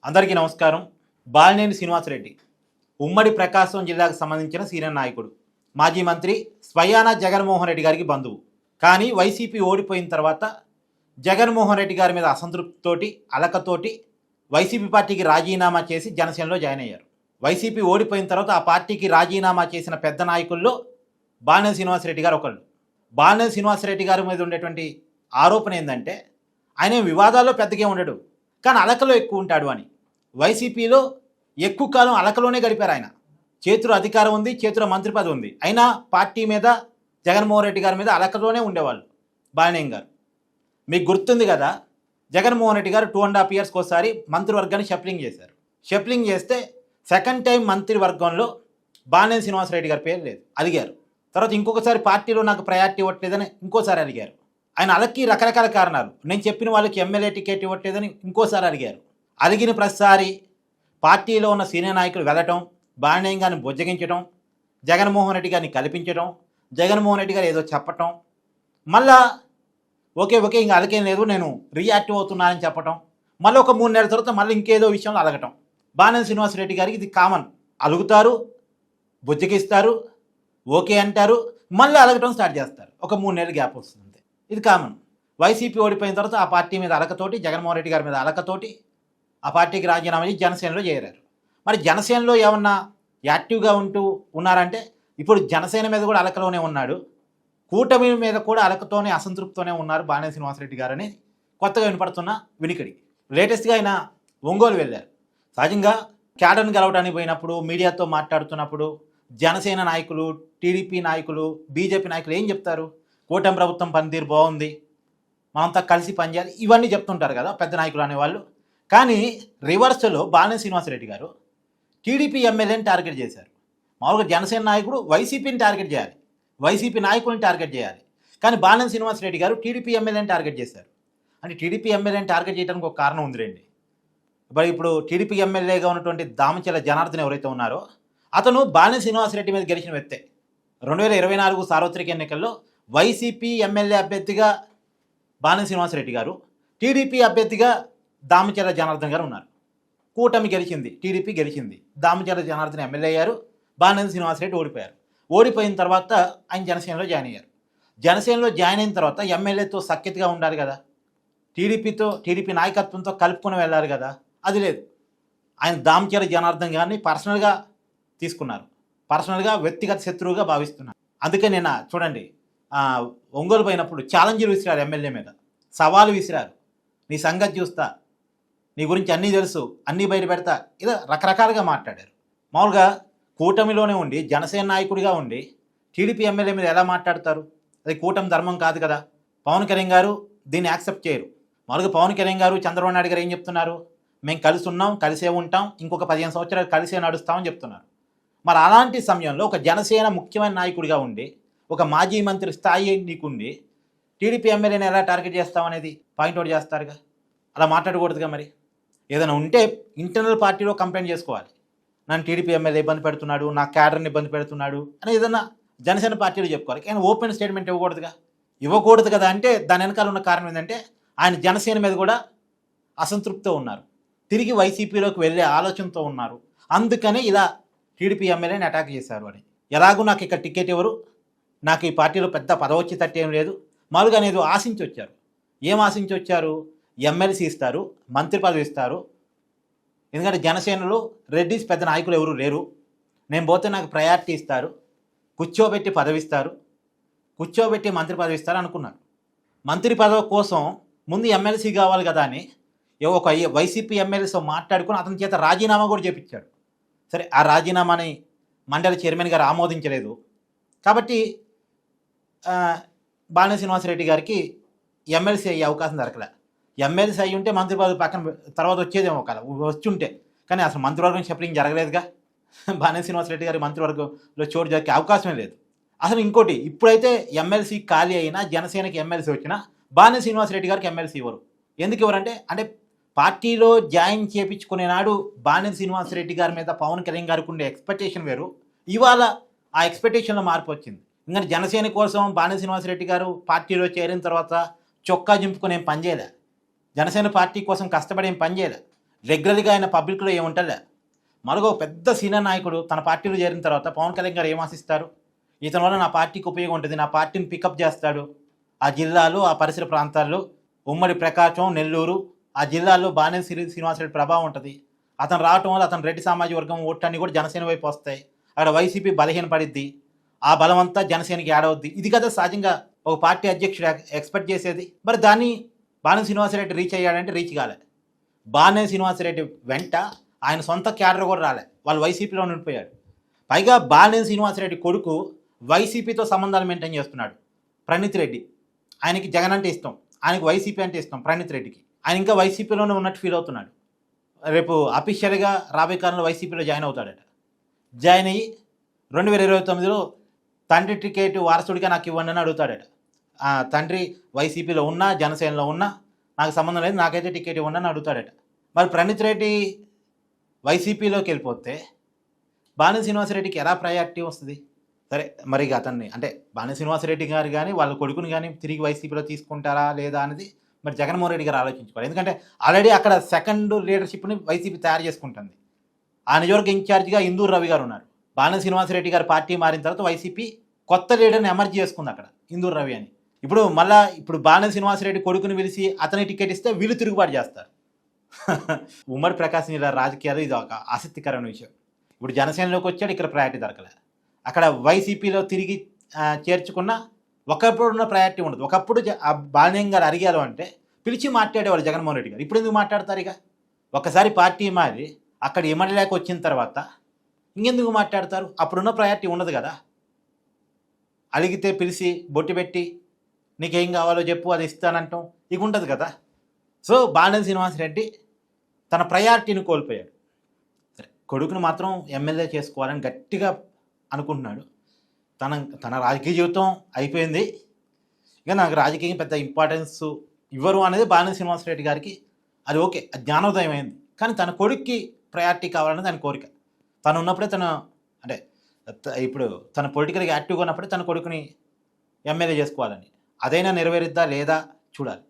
అందరికీ నమస్కారం. బాలినేని శ్రీనివాసరెడ్డి ఉమ్మడి ప్రకాశం జిల్లాకు సంబంధించిన సీనియర్ నాయకుడు, మాజీ మంత్రి, స్వయాన జగన్మోహన్ రెడ్డి గారికి బంధువు. కానీ వైసీపీ ఓడిపోయిన తర్వాత జగన్మోహన్ రెడ్డి గారి మీద అసంతృప్తితోటి, అలకతోటి వైసీపీ పార్టీకి రాజీనామా చేసి జనసేనలో జాయిన్ అయ్యారు. వైసీపీ ఓడిపోయిన తర్వాత ఆ పార్టీకి రాజీనామా చేసిన పెద్ద నాయకుల్లో బాలినేని శ్రీనివాసరెడ్డి గారు ఒకళ్ళు. బాలినేని శ్రీనివాసరెడ్డి గారి మీద ఉండేటువంటి ఆరోపణ ఏంటంటే ఆయన వివాదాల్లో పెద్దగా ఉండడు, కానీ అలకలో ఎక్కువ ఉంటాడు అని. వైసీపీలో ఎక్కువ కాలం అలకలోనే గడిపారు ఆయన. చేతిలో అధికారం ఉంది, చేతిలో మంత్రి పదవి ఉంది, అయినా పార్టీ మీద, జగన్మోహన్ రెడ్డి గారి మీద అలకలోనే ఉండేవాళ్ళు బాలినేని గారు. మీకు గుర్తుంది కదా, జగన్మోహన్ రెడ్డి గారు 2.5 yearsకి ఒకసారి మంత్రివర్గాన్ని షఫ్లింగ్ చేశారు. షఫ్లింగ్ చేస్తే సెకండ్ టైం మంత్రివర్గంలో బాలినేని శ్రీనివాసరెడ్డి గారి పేరు లేదు, అడిగారు. తర్వాత ఇంకొకసారి పార్టీలో నాకు ప్రయారిటీ ఇవ్వట్లేదని ఇంకోసారి అడిగారు. ఆయన అలకి రకరకాల కారణాలు, నేను చెప్పిన వాళ్ళకి ఎమ్మెల్యే టికెట్ ఇవ్వట్లేదని ఇంకోసారి అడిగారు. అడిగిన ప్రతిసారి పార్టీలో ఉన్న సీనియర్ నాయకులు వెళ్ళటం, బాలినేని గారిని బుజ్జగించడం, జగన్మోహన్ రెడ్డి గారిని కల్పించడం, జగన్మోహన్ రెడ్డి గారు ఏదో చెప్పటం, మళ్ళా ఓకే ఇంకా అలకేం లేదు, నేను రియాక్టివ్ అవుతున్నానని చెప్పటం, మళ్ళీ ఒక 3 నెలల తర్వాత మళ్ళీ ఇంకేదో విషయంలో అలగటం. బాలినేని శ్రీనివాసరెడ్డి గారికి ఇది కామన్. అలుగుతారు, బుజ్జగిస్తారు, ఓకే అంటారు, మళ్ళీ అలగటం స్టార్ట్ చేస్తారు. ఒక 3 నెలల గ్యాప్ వస్తుంది, ఇది కామన్. వైసీపీ ఓడిపోయిన తర్వాత ఆ పార్టీ మీద అలకతోటి, జగన్మోహన్ రెడ్డి గారి మీద అలకతోటి ఆ పార్టీకి రాజీనామా చేసి జనసేనలో చేరారు. మరి జనసేనలో ఏమన్నా యాక్టివ్గా ఉన్నారంటే ఇప్పుడు జనసేన మీద కూడా అలకలోనే ఉన్నాడు, కూటమి మీద కూడా అలకతోనే, అసంతృప్తితోనే ఉన్నారు బాలినేని శ్రీనివాసరెడ్డి గారు అని కొత్తగా వినపడుతున్న వినికిడి. లేటెస్ట్గా ఆయన ఒంగోలు వెళ్ళారు. సహజంగా క్యాడర్ని గెలవడానికి పోయినప్పుడు, మీడియాతో మాట్లాడుతున్నప్పుడు జనసేన నాయకులు, టీడీపీ నాయకులు, బీజేపీ నాయకులు ఏం చెప్తారు? కూటమి ప్రభుత్వం పనితీరు బాగుంది, మనంతా కలిసి పనిచేయాలి, ఇవన్నీ చెప్తుంటారు కదా పెద్ద నాయకులు అనేవాళ్ళు. కానీ రివర్స్లో బాలినేని శ్రీనివాసరెడ్డి గారు టీడీపీ ఎమ్మెల్యేని టార్గెట్ చేశారు. మామూలుగా జనసేన నాయకుడు వైసీపీని టార్గెట్ చేయాలి, వైసీపీ నాయకుల్ని టార్గెట్ చేయాలి, కానీ బాలినేని శ్రీనివాసరెడ్డి గారు టీడీపీ ఎమ్మెల్యేని టార్గెట్ చేశారు. అంటే టీడీపీ ఎమ్మెల్యేని టార్గెట్ చేయడానికి ఒక కారణం ఉందిలేండి. మరి ఇప్పుడు టీడీపీ ఎమ్మెల్యేగా ఉన్నటువంటి దామచల జనార్దన్ ఎవరైతే ఉన్నారో అతను బాలినేని శ్రీనివాసరెడ్డి మీద గెలిచిన వ్యక్తే. 2024 సార్వత్రిక ఎన్నికల్లో వైసీపీ ఎమ్మెల్యే అభ్యర్థిగా బాలినేని శ్రీనివాసరెడ్డి గారు, టీడీపీ అభ్యర్థిగా దామచల జనార్దన్ గారు ఉన్నారు. కూటమి గెలిచింది, టీడీపీ గెలిచింది, దామచల జనార్దన్ ఎమ్మెల్యే అయ్యారు, బాలినేని శ్రీనివాసరెడ్డి ఓడిపోయారు. ఓడిపోయిన తర్వాత ఆయన జనసేనలో జాయిన్ అయ్యారు. జనసేనలో జాయిన్ అయిన తర్వాత ఎమ్మెల్యేతో సఖ్యతగా ఉండాలి కదా, టీడీపీ నాయకత్వంతో కలుపుకొని వెళ్ళాలి కదా, అది లేదు. ఆయన దామచల జనార్దన్ గారిని పర్సనల్గా తీసుకున్నారు, పర్సనల్గా వ్యక్తిగత శత్రువుగా భావిస్తున్నారు. అందుకే నేను చూడండి, ఒంగోలు పోయినప్పుడు ఛాలెంజ్లు విసిరారు, ఎమ్మెల్యే మీద సవాలు విసిరారు. నీ సంగతి చూస్తా, నీ గురించి అన్నీ తెలుసు, అన్నీ బయట పెడతా, ఇలా రకరకాలుగా మాట్లాడారు. మామూలుగా కూటమిలోనే ఉండి, జనసేన నాయకుడిగా ఉండి టీడీపీ ఎమ్మెల్యే మీద ఎలా మాట్లాడతారు? అది కూటమి ధర్మం కాదు కదా. పవన్ కళ్యాణ్ గారు దీన్ని యాక్సెప్ట్ చేయరు. మామూలుగా పవన్ కళ్యాణ్ గారు, చంద్రబాబు నాయుడు గారు ఏం చెప్తున్నారు? మేము కలిసి ఉన్నాం, కలిసే ఉంటాం, ఇంకొక 15 సంవత్సరాలు కలిసే నడుస్తామని చెప్తున్నారు. మరి అలాంటి సమయంలో ఒక జనసేన ముఖ్యమైన నాయకుడిగా ఉండి, ఒక మాజీ మంత్రి స్థాయి నీకుండి టీడీపీ ఎమ్మెల్యేని ఎలా టార్గెట్ చేస్తామనేది పాయింట్అవుట్ చేస్తారుగా. అలా మాట్లాడకూడదుగా. మరి ఏదైనా ఉంటే ఇంటర్నల్ పార్టీలో కంప్లైంట్ చేసుకోవాలి. నన్ను టీడీపీ ఎమ్మెల్యే ఇబ్బంది పెడుతున్నాడు, నా క్యాడర్ని ఇబ్బంది పెడుతున్నాడు అని ఏదైనా జనసేన పార్టీలో చెప్పుకోవాలి, కానీ ఓపెన్ స్టేట్మెంట్ ఇవ్వకూడదు కదా. అంటే దాని వెనకాల ఉన్న కారణం ఏంటంటే ఆయన జనసేన మీద కూడా అసంతృప్తితో ఉన్నారు, తిరిగి వైసీపీలోకి వెళ్ళే ఆలోచనతో ఉన్నారు. అందుకనే ఇలా టీడీపీ ఎమ్మెల్యేని అటాక్ చేశారు అని. ఎలాగూ నాకు ఇక్కడ టికెట్ ఎవరు, నాకు ఈ పార్టీలో పెద్ద పదవచ్చి తట్టేం లేదు, మామూలుగా అనేది ఆశించి వచ్చారు. ఏం ఆశించి వచ్చారు? ఎమ్మెల్సీ ఇస్తారు, మంత్రి పదవి ఇస్తారు. ఎందుకంటే జనసేనలో రెడ్డిస్ పెద్ద నాయకులు ఎవరు లేరు, నేను పోతే నాకు ప్రయారిటీ ఇస్తారు, కూర్చోబెట్టి పదవి ఇస్తారు, కూర్చోబెట్టి మంత్రి పదవి ఇస్తారు అనుకున్నారు. మంత్రి పదవి కోసం ముందు ఎమ్మెల్సీ కావాలి కదా అని ఒక వైసీపీ ఎమ్మెల్యేతో మాట్లాడుకుని అతని చేత రాజీనామా కూడా చేపించాడు. సరే, ఆ రాజీనామాని మండలి చైర్మన్ గారు ఆమోదించలేదు కాబట్టి బాలినేని శ్రీనివాసరెడ్డి గారికి ఎమ్మెల్సీ అయ్యే అవకాశం దొరకలే. ఎమ్మెల్సీ అయ్యి ఉంటే మంత్రి పదవి పక్కన తర్వాత వచ్చేదేమో కదా, వచ్చి ఉంటే. కానీ అసలు మంత్రివర్గం షఫ్లింగ్ జరగలేదుగా. బాలినేని శ్రీనివాసరెడ్డి గారి మంత్రివర్గంలో చోటు దొరికే అవకాశమే లేదు అసలు. ఇంకోటి, ఇప్పుడైతే ఎమ్మెల్సీ ఖాళీ అయినా, జనసేనకి ఎమ్మెల్సీ వచ్చినా బాలినేని శ్రీనివాసరెడ్డి గారికి ఎమ్మెల్సీ ఇవ్వరు. ఎందుకు ఇవ్వరంటే పార్టీలో జాయిన్ చేయించుకునే నాడు బాలినేని శ్రీనివాసరెడ్డి గారి మీద పవన్ కళ్యాణ్ గారికి ఉండే ఎక్స్పెక్టేషన్ వేరు, ఇవాళ ఆ ఎక్స్పెక్టేషన్లో మార్పు వచ్చింది. ఇంకా జనసేన కోసం బాలినేని శ్రీనివాసరెడ్డి గారు పార్టీలో చేరిన తర్వాత చొక్కా చింపుకొని ఏం పనిచేయలే, జనసేన పార్టీ కోసం కష్టపడి ఏం పనిచేయలే. రెగ్యులర్గా ఆయన పబ్లిక్లో ఏముంటుందా. మరొక పెద్ద సీనియర్ నాయకుడు తన పార్టీలో చేరిన తర్వాత పవన్ కళ్యాణ్ గారు ఏం ఆశిస్తారు? ఇతని వల్ల నా పార్టీకి ఉపయోగం ఉంటుంది, నా పార్టీని పికప్ చేస్తాడు, ఆ జిల్లాలో ఆ పరిసర ప్రాంతాల్లో ఉమ్మడి ప్రకాశం, నెల్లూరు ఆ జిల్లాల్లో బాలినేని శ్రీనివాసరెడ్డి ప్రభావం ఉంటుంది. అతను రావటం వల్ల అతను రెడ్డి సామాజిక వర్గం ఓట్లన్నీ కూడా జనసేన వైపు వస్తాయి. అక్కడ వైసీపీ బలహీనపడిద్ది, ఆ బలమంతా జనసేనకి యాడ్ అవుద్ది. ఇది కదా సహజంగా ఒక పార్టీ అధ్యక్షుడు ఎక్స్పెక్ట్ చేసేది. మరి దాన్ని బాలినేని శ్రీనివాసరెడ్డి రీచ్ అయ్యాడంటే రీచ్ కాలే. బాలినేని శ్రీనివాసరెడ్డి వెంట ఆయన సొంత క్యాడర్ కూడా రాలే, వాళ్ళు వైసీపీలో ఉండిపోయాడు. పైగా బాలినేని శ్రీనివాసరెడ్డి కొడుకు వైసీపీతో సంబంధాలు మెయింటైన్ చేస్తున్నాడు, ప్రణీత్ రెడ్డి. ఆయనకి జగన్ అంటే ఇష్టం, ఆయనకి వైసీపీ అంటే ఇష్టం ప్రణీత్ రెడ్డికి. ఆయన ఇంకా వైసీపీలోనే ఉన్నట్టు ఫీల్ అవుతున్నాడు. రేపు అఫీషియల్గా రాబోయే కాలంలో వైసీపీలో జాయిన్ అవుతాడట. జాయిన్ అయ్యి 2029లో తండ్రి టికెట్ వారసుడిగా నాకు ఇవ్వండి అని అడుగుతాడట. తండ్రి వైసీపీలో ఉన్నా జనసేనలో ఉన్నా నాకు సంబంధం లేదు, నాకైతే టికెట్ ఇవ్వండి అని అడుగుతాడట. మరి ప్రణీత్ రెడ్డి వైసీపీలోకి వెళ్ళిపోతే బాలినేని శ్రీనివాసరెడ్డికి ఎలా ప్రయారిటీ వస్తుంది? సరే మరి అతన్ని అంటే బాలినేని శ్రీనివాసరెడ్డి గారు కానీ వాళ్ళ కొడుకుని కానీ తిరిగి వైసీపీలో తీసుకుంటారా లేదా అనేది మరి జగన్మోహన్ రెడ్డి గారు ఆలోచించుకోవాలి. ఎందుకంటే ఆల్రెడీ అక్కడ సెకండ్ లీడర్షిప్ని వైసీపీ తయారు చేసుకుంటుంది. ఆ నియోజకవర్గ ఇన్ఛార్జిగా ఇందూరు రవి గారు ఉన్నారు. బాలినేని శ్రీనివాసరెడ్డి గారు పార్టీ మారిన తర్వాత వైసీపీ కొత్త లీడర్ని ఎమర్జీ చేసుకుంది అక్కడ, ఇందూరు రవి అని. ఇప్పుడు బాలినేని శ్రీనివాసరెడ్డి కొడుకుని పిలిచి అతనికి టికెట్ ఇస్తే వీళ్ళు తిరుగుబాటు చేస్తారు. ఉమ్మడి ప్రకాశం జిల్లా రాజకీయాలు ఇది ఒక ఆసక్తికరమైన విషయం. ఇప్పుడు జనసేనలోకి వచ్చాడు, ఇక్కడ ప్రయారిటీ దొరకలే. అక్కడ వైసీపీలో తిరిగి చేర్చుకున్న ఒకప్పుడున్న ప్రయారిటీ ఉండదు. ఒకప్పుడు బాలినేని గారు అడిగారు అంటే పిలిచి మాట్లాడేవాళ్ళు జగన్మోహన్ రెడ్డి గారు. ఇప్పుడు ఎందుకు మాట్లాడతారు? ఇక ఒకసారి పార్టీ మారి అక్కడ ఎమ్మెల్యేలకు వచ్చిన తర్వాత ఇంకెందుకు మాట్లాడతారు? అప్పుడున్న ప్రయారిటీ ఉండదు కదా. అడిగితే పిలిచి బొట్టు పెట్టి నీకేం కావాలో చెప్పు అది ఇస్తానంటాం ఇక ఉండదు కదా. సో బాలినేని శ్రీనివాసరెడ్డి తన ప్రయారిటీని కోల్పోయాడు. సరే, కొడుకును మాత్రం ఎమ్మెల్యే చేసుకోవాలని గట్టిగా అనుకుంటున్నాడు. తన రాజకీయ జీవితం అయిపోయింది, ఇక నాకు రాజకీయం పెద్ద ఇంపార్టెన్స్ ఇవ్వరు అనేది బాలినేని శ్రీనివాసరెడ్డి గారికి అది ఓకే, అది జ్ఞానోదయం అయింది. కానీ తన కొడుక్కి ప్రయారిటీ కావాలనేది ఆయన కోరిక. తను ఉన్నప్పుడే అంటే ఇప్పుడు తన పొలిటికల్గా యాక్టివ్గా ఉన్నప్పుడే తన కొడుకుని ఎమ్మెల్యే చేసుకోవాలని. అదైనా నెరవేరుద్దా లేదా చూడాలి.